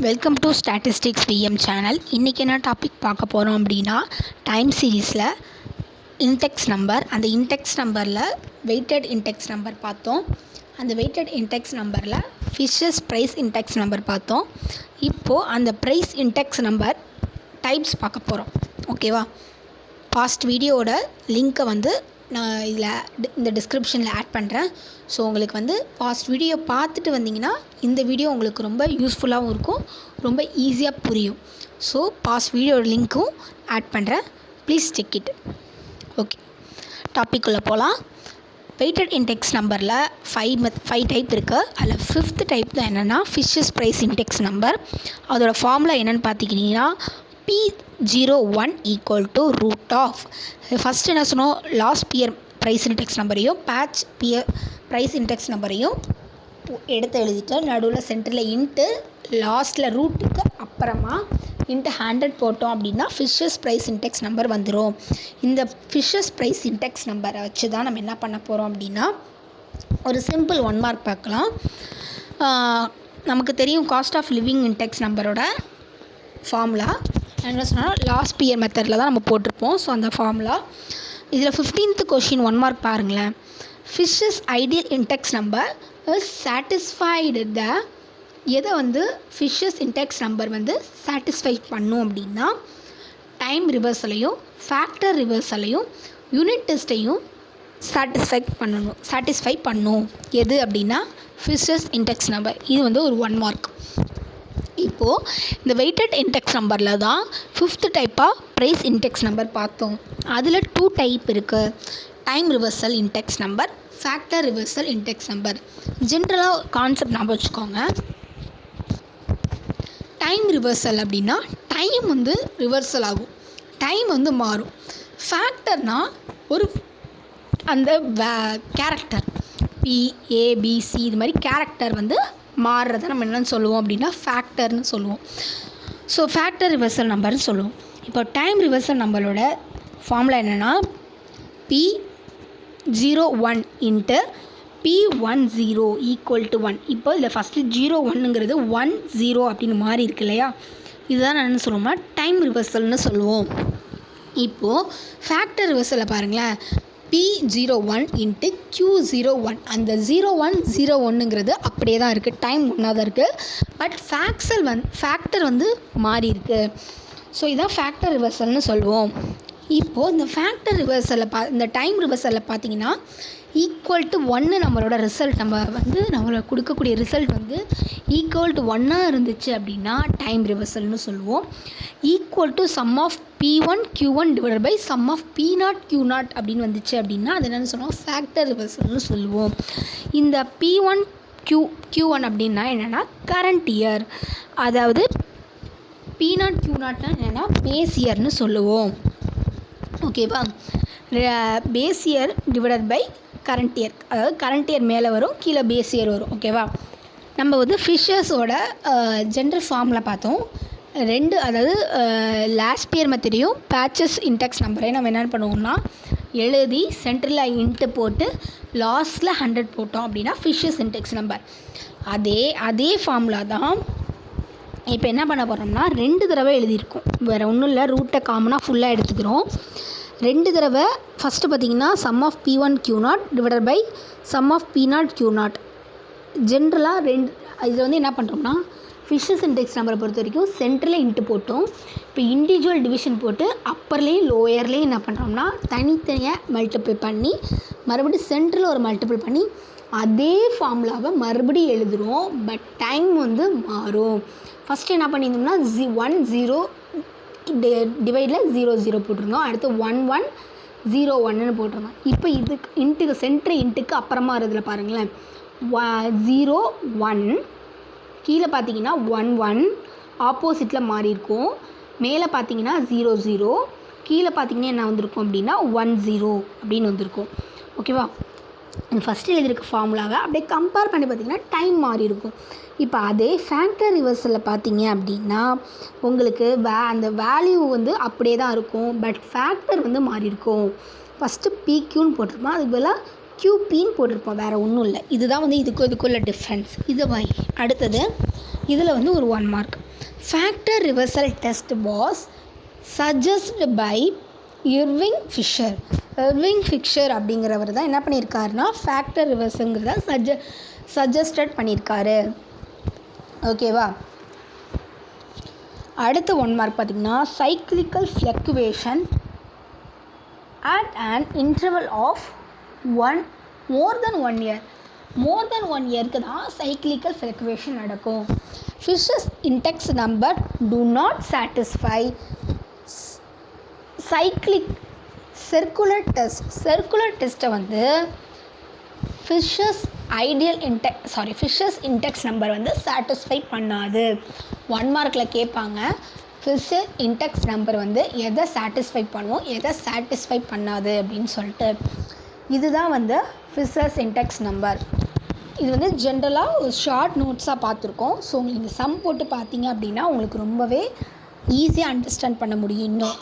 Welcome to statistics VM channel. இன்றைக்கி என்ன topic பார்க்க போகிறோம் அப்படின்னா, டைம் சீரீஸில் இன்டெக்ஸ் நம்பர், அந்த இன்டெக்ஸ் நம்பரில் வெயிட்டட் இன்டெக்ஸ் நம்பர் பார்த்தோம். அந்த வெயிட்டட் இன்டெக்ஸ் நம்பரில் ஃபிஷஸ் ப்ரைஸ் இன்டெக்ஸ் நம்பர் பார்த்தோம். இப்போது அந்த ப்ரைஸ் இன்டெக்ஸ் நம்பர் டைப்ஸ் பார்க்க போகிறோம். ஓகேவா? பாஸ்ட் வீடியோவோட லிங்க்கை நான் இந்த டிஸ்கிரிப்ஷனில் ஆட் பண்ணுறேன். ஸோ உங்களுக்கு பாஸ்ட் வீடியோ பார்த்துட்டு வந்தீங்கன்னா இந்த வீடியோ உங்களுக்கு ரொம்ப யூஸ்ஃபுல்லாகவும் இருக்கும், ரொம்ப ஈஸியாக புரியும். ஸோ பாஸ்ட் வீடியோட லிங்க்கும் ஆட் பண்ணுறேன், ப்ளீஸ் செக் இட். ஓகே, டாபிக்குள்ளே போகலாம். வெயிட்டட் இன்டெக்ஸ் நம்பரில் ஃபைவ் டைப் இருக்குது. அதில் 5th டைப் தான் என்னென்னா ஃபிஷஸ் ப்ரைஸ் இன்டெக்ஸ் நம்பர். அதோட ஃபார்முலா என்னென்னு பார்த்திங்கன்னா P01 = ரூட் ஆஃப், ஃபஸ்ட்டு என்ன சொன்னோம், லாஸ்ட் பியர் ப்ரைஸ் இன்டெக்ஸ் நம்பரையும் பேட்ச் பியர் ப்ரைஸ் இன்டெக்ஸ் நம்பரையும் எடுத்து எழுதிட்டு நடுவில் சென்டரில் இன்ட்டு, லாஸ்ட்டில் ரூட்டுக்கு அப்புறமா இன்ட்டு 100 போட்டோம் அப்படின்னா ஃபிஷஸ் ப்ரைஸ் இன்டெக்ஸ் நம்பர் வந்துடும். இந்த ஃபிஷஸ் ப்ரைஸ் இன்டெக்ஸ் நம்பரை வச்சு தான் நம்ம என்ன பண்ண போகிறோம் அப்படின்னா, ஒரு சிம்பிள் 1 மார்க் பார்க்கலாம். நமக்கு தெரியும் காஸ்ட் ஆஃப் லிவிங் இன்டெக்ஸ் நம்பரோட ஃபார்முலா என்ன சொன்னால் லாஸ்ட் பியர் மெத்தடில் தான் நம்ம போட்டிருப்போம். ஸோ அந்த ஃபார்முலா இதில் 15th கொஷின் 1 மார்க் பாருங்களேன். Fishes ideal index number is satisfied எதை ஃபிஷஸ் இன்டெக்ஸ் நம்பர் சாட்டிஸ்ஃபை பண்ணும் அப்படின்னா, டைம் ரிவர்சலையும் ஃபேக்டர் ரிவர்சலையும் யூனிட் டெஸ்ட்டையும் சாட்டிஸ்ஃபை பண்ணும். எது அப்படின்னா ஃபிஷஸ் இன்டெக்ஸ் நம்பர். இது ஒரு 1 மார்க். இப்போது இந்த வெயிட்டட் இன்டெக்ஸ் நம்பரில் தான் 5th டைப்பாக ப்ரைஸ் இன்டெக்ஸ் நம்பர் பார்த்தோம். அதில் 2 டைப் இருக்குது. Time reversal index number, factor reversal index number. ஜென்ரலாக கான்செப்ட் ஞாபகம் வச்சுக்கோங்க. டைம் ரிவர்சல் அப்படின்னா டைம் ரிவர்சல் ஆகும், டைம் மாறும். ஃபேக்டர்னால் ஒரு அந்த கேரக்டர் PABC இது மாதிரி கேரக்டர் மாறுறதை நம்ம என்னென்னு சொல்லுவோம் அப்படின்னா ஃபேக்டர்னு சொல்லுவோம். ஸோ ஃபேக்டர் ரிவர்சல் நம்பர்னு சொல்லுவோம். இப்போ டைம் ரிவர்சல் நம்பரோட ஃபார்முலா என்னென்னா P01 × P10 = 1. இப்போ இதில் ஃபஸ்ட்டு 01ங்கிறது 10 அப்படின்னு மாறி இருக்கு இல்லையா, இதுதான் நான் என்ன சொல்லுவோம்னா டைம் ரிவர்சல்னு சொல்லுவோம். இப்போது ஃபேக்டர் ரிவர்சலில் பாருங்களேன், P01 × Q01. அந்த 0101ங்கிறது அப்படியே தான் இருக்குது, டைம் ஒன்றா தான் இருக்குது. பட் ஃபேக்டர் மாறி இருக்குது. ஸோ இதான் ஃபேக்டர் ரிவர்சல்னு சொல்லுவோம். இப்போது இந்த ஃபேக்டர் ரிவர்சலில் இந்த டைம் ரிவர்சலில் பார்த்தீங்கன்னா =1 நம்மளோட ரிசல்ட், நம்மளுக்கு கொடுக்கக்கூடிய ரிசல்ட் =1 இருந்துச்சு அப்படின்னா டைம் ரிவர்சல்னு சொல்லுவோம். Some of P1 Q1 / some of P0 Q0 அப்படின்னு வந்துச்சு அப்படின்னா அது என்னென்னு சொல்லுவோம், ஃபேக்டர் ரிவர்சல்னு சொல்லுவோம். இந்த P1 Q1 அப்படின்னா என்னென்னா கரண்ட் இயர், அதாவது P0 Q0 என்னென்னா பேஸ் இயர்னு சொல்லுவோம். ஓகேவா? பேஸ் இயர் / கரண்ட் இயர், அதாவது கரண்ட் இயர் மேலே வரும், கீழே பேஸ் இயர் வரும். ஓகேவா? நம்ம ஃபிஷர்ஸோட ஜென்ரல் ஃபார்முலா பார்த்தோம். அதாவது லாஸ்ட் பியர் மெத்தடையும் பேட்சஸ் இன்டெக்ஸ் நம்பரையும் நம்ம என்ன பண்ணுவோம்னா எழுதி சென்டரில் இன்ட்டு போட்டு லாஸ்ட்டில் 100 போட்டோம் அப்படின்னா ஃபிஷஸ் இன்டெக்ஸ் நம்பர். அதே ஃபார்முலா தான் இப்போ என்ன பண்ண போகிறோம்னா 2 தடவை எழுதியிருக்கோம். வேறு ஒன்றும் இல்லை, ரூட்டை காமனாக ஃபுல்லாக எடுத்துக்கிறோம். 2 தடவை. ஃபஸ்ட்டு பார்த்திங்கன்னா some of P1 Q0 / some of P0 Q0. ஜென்ரலாக இதில் என்ன பண்ணுறோம்னா ஃபிஷஸ் இன்டெக்ஸ் நம்பரை பொறுத்த வரைக்கும் சென்டரில் இன்ட்டு போட்டோம். இப்போ இண்டிவிஜுவல் டிவிஷன் போட்டு அப்பர்லேயும் லோயர்லேயும் என்ன பண்ணுறோம்னா தனித்தனியாக மல்டிபிள் பண்ணி மறுபடியும் சென்டரில் ஒரு மல்டிபிள் பண்ணி அதே ஃபார்முலாவை மறுபடியும் எழுதுகிறோம். பட் டைம் மாறும். ஃபஸ்ட்டு என்ன பண்ணியிருந்தோம்னா 10 டிவைடில் 00 போட்டிருந்தோம். அடுத்து 1101ன்னு போட்டிருந்தோம். இப்போ இதுக்கு இன்ட்டுக்கு சென்டர் இன்ட்டுக்கு அப்புறமா வரதுல பாருங்களேன், 01 கீழே பார்த்தீங்கன்னா 11 ஆப்போசிட்டில் மாறி இருக்கும். மேலே பார்த்தீங்கன்னா 00, கீழே பார்த்தீங்கன்னா என்ன வந்திருக்கும் அப்படின்னா 10 அப்படின்னு வந்திருக்கும். ஓகேவா? ஃபஸ்ட்டு எழுதியிருக்க ஃபார்முலாவை அப்படியே கம்பேர் பண்ணி பார்த்திங்கன்னா டைம் மாறி இருக்கும். இப்போ அதே ஃபேக்டர் ரிவர்சலில் பார்த்தீங்க அப்படின்னா உங்களுக்கு அந்த வேல்யூ அப்படியே தான் இருக்கும், பட் ஃபேக்டர் மாறி இருக்கும். ஃபஸ்ட்டு PQன்னு போட்டிருப்போம், அதுக்கு பதிலாக QPன்னு போட்டிருப்போம், வேறு ஒன்றும் இல்லை. இதுதான் இதுக்குள்ள டிஃப்ரென்ஸ். அடுத்தது இதில் ஒரு 1 mark. Factor reversal test was suggest by Irving Fisher. Irving Fisher அப்படிங்கிறவர் தான் என்ன பண்ணியிருக்காருன்னா ஃபேக்டர் ரிவர்ஸுங்கிறத சஜஸ்டட் பண்ணியிருக்காரு. ஓகேவா. அடுத்து 1 மார்க் பார்த்திங்கன்னா cyclical fluctuation at an interval of more than 1 year. மோர் தென் 1 இயருக்கு தான் சைக்ளிக்கல் ஃப்ளக்சுவேஷன் நடக்கும். Fishes index number do not satisfy cyclic circular டெஸ்ட்டை வந்து ஃபிஷஸ் இன்டெக்ஸ் நம்பர் வந்து சாட்டிஸ்ஃபை பண்ணாது. 1 மார்க்கில் கேட்பாங்க ஃபிஷஸ் இன்டெக்ஸ் நம்பர் வந்து எதை சாட்டிஸ்ஃபை பண்ணுவோம், எதை சாட்டிஸ்ஃபை பண்ணாது அப்படின்னு சொல்லிட்டு. இதுதான் வந்து ஃபிஷஸ் இன்டெக்ஸ் நம்பர். இது வந்து ஜென்ரலாக ஒரு ஷார்ட் நோட்ஸாக பார்த்துருக்கோம். ஸோ நீங்கள் சம் போட்டு பார்த்தீங்க அப்படின்னா உங்களுக்கு ரொம்பவே ஈஸியாக அண்டர்ஸ்டாண்ட் பண்ண முடியும் இன்னும்.